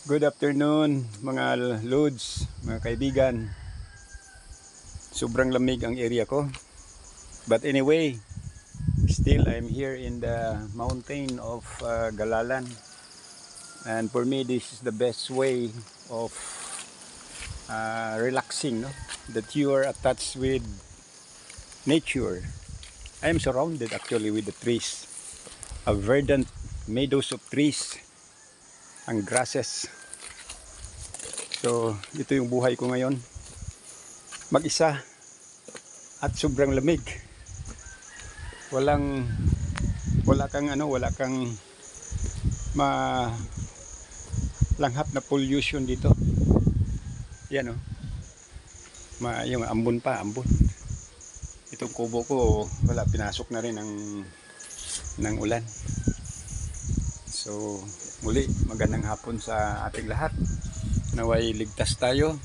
Good afternoon mga loads, mga kaibigan. Sobrang lamig ang area ko. But anyway, still I'm here in the mountain of Galalan. And for me, this is the best way of relaxing, no? That you are attached with nature. I am surrounded actually with the trees. A verdant meadows of trees. Ang grasses. So, ito yung buhay ko ngayon. Mag-isa at sobrang lamig. Wala kang langhap na pollution dito. Yan oh. Yung ambon. Itong kubo ko, pinasok na rin ng ulan. So, muli magandang hapon sa ating lahat. Naway ligtas tayo